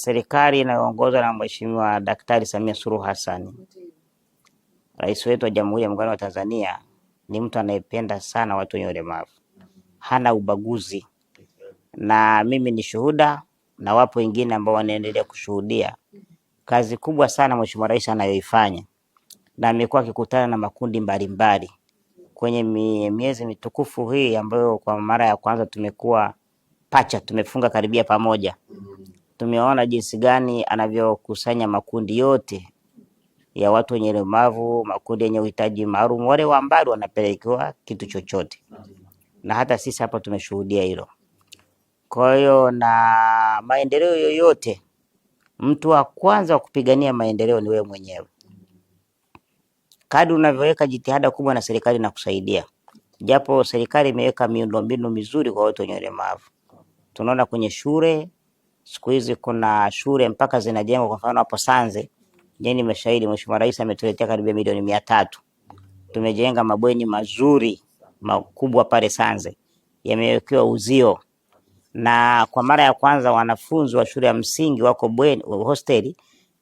Serikali inayoongozwa na Mheshimiwa Daktari Samia Suluhu Hassan, Rais wetu wa Jamhuri ya Muungano wa Tanzania, ni mtu anayependa sana watu wenye ulemavu, hana ubaguzi, na mimi ni shuhuda na wapo wengine ambao wanaendelea kushuhudia kazi kubwa sana Mheshimiwa Rais anayoifanya, na amekuwa akikutana na makundi mbalimbali kwenye miezi mitukufu hii ambayo kwa mara ya kwanza tumekuwa pacha, tumefunga karibia pamoja. Tumeona jinsi gani anavyokusanya makundi yote ya watu wenye ulemavu, makundi yenye uhitaji maalum, wale wa mbali wanapelekewa kitu chochote, na hata sisi hapa tumeshuhudia hilo. Kwa hiyo na maendeleo yoyote, mtu wa kwanza wa kupigania maendeleo ni wewe mwenyewe. Kadri unavyoweka jitihada kubwa na serikali na kusaidia, japo serikali imeweka miundombinu mizuri kwa watu wenye ulemavu. Tunaona kwenye shule siku hizi kuna shule mpaka zinajengwa. Kwa mfano hapo Sanze, jeni mashahidi, Mheshimiwa Rais ametuletea karibia milioni 300. Tumejenga mabweni mazuri makubwa pale Sanze, yamewekewa uzio, na kwa mara ya kwanza wanafunzi wa shule ya msingi wako bweni hosteli,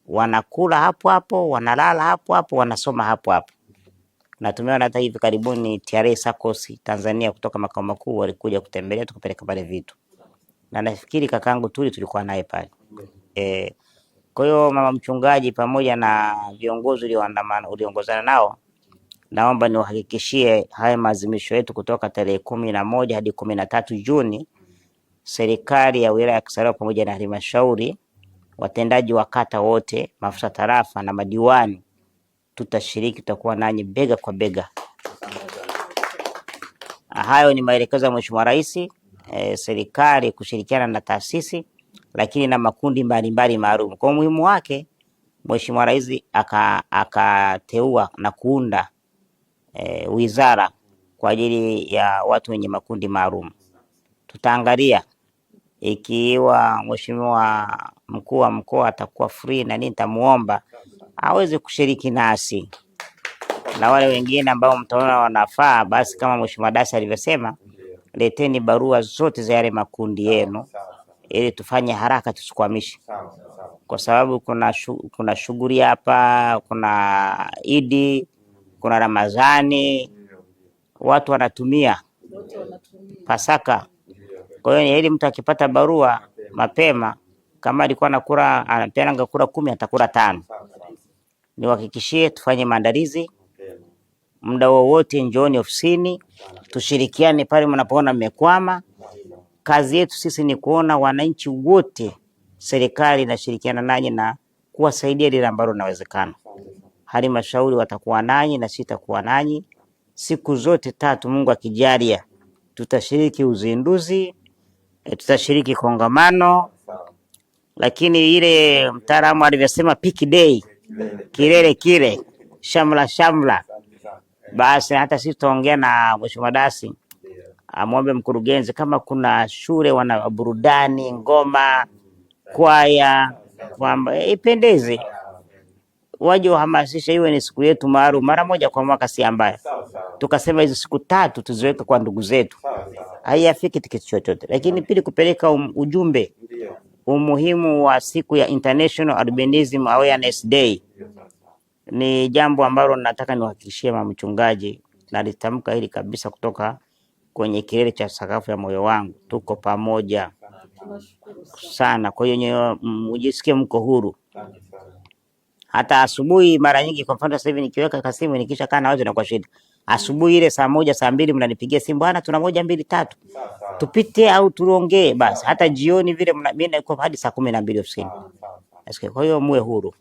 wanakula hapo hapo, wanalala hapo hapo, wanasoma hapo hapo. Na tumeona hata hivi karibuni TRA SACCOS Tanzania kutoka makao makuu walikuja kutembelea, tukapeleka pale vitu, na nafikiri kakangu Tuli tulikuwa naye pale. Kwa hiyo mama mchungaji pamoja na viongozi uliongozana nao, naomba niwahakikishie haya maazimisho yetu kutoka tarehe 11 hadi 13 Juni, serikali ya wilaya ya Kisarawe pamoja na halmashauri, watendaji wa kata wote, maafisa tarafa na madiwani, tutashiriki, tutakuwa nanyi bega kwa bega. Hayo ni maelekezo ya Mheshimiwa Rais, serikali kushirikiana na taasisi lakini na makundi mbalimbali maalum. Kwa muhimu wake, Mheshimiwa Rais akateua na kuunda wizara kwa ajili ya watu wenye makundi maalum. Tutaangalia ikiwa Mheshimiwa mkuu wa mkoa atakuwa free na nini, nitamuomba aweze kushiriki nasi, na wale wengine ambao mtaona wanafaa, basi kama Mheshimiwa Dasi alivyosema, leteni barua zote za yale makundi yenu ili tufanye haraka, tusikwamishe, kwa sababu kuna shughuli hapa, kuna Idi, kuna Ramadhani, watu wanatumia Pasaka. Kwa hiyo ili mtu akipata barua mapema, kama alikuwa anakula anapeana kura 10, atakula 5. Niwahakikishie tufanye maandalizi, muda wowote njooni ofisini, tushirikiane pale mnapoona mmekwama. Kazi yetu sisi ni kuona wananchi wote serikali inashirikiana nanyi na kuwasaidia lile ambalo linawezekana. Halmashauri watakuwa nanyi na sisi tutakuwa nanyi siku zote 3, Mungu akijalia. Tutashiriki uzinduzi, tutashiriki kongamano, lakini ile mtaalamu alivyosema peak day, kilele kile, shamla, basi hata sisi tutaongea na Mheshimiwa Dasi, amwombe mkurugenzi kama kuna shule wana burudani, ngoma, kwaya, kwamba ipendeze, waje wahamasisha, iwe ni siku yetu maalum mara moja kwa mwaka, si mbaya. Tukasema hizo siku 3 tuziweke kwa ndugu zetu, haiyafiki tiketi chochote. Lakini pili, kupeleka ujumbe umuhimu wa siku ya International Albinism Awareness Day ni jambo ambalo nataka niwahakikishie mama mchungaji, na litamka hili kabisa kutoka kwenye kilele cha sakafu ya moyo wangu, tuko pamoja sana. Kwa hiyo mjisikie mko huru. Hata asubuhi mara nyingi, kwa mfano sasa hivi nikiweka kasimu nikisha kana wazo na kwa shida, asubuhi ile saa 1 saa 2 mnanipigia simu, bwana tuna 1 2 3 tupite au tuongee. Basi hata jioni vile mimi niko hadi saa 12 ofisini. Kwa hiyo muwe huru.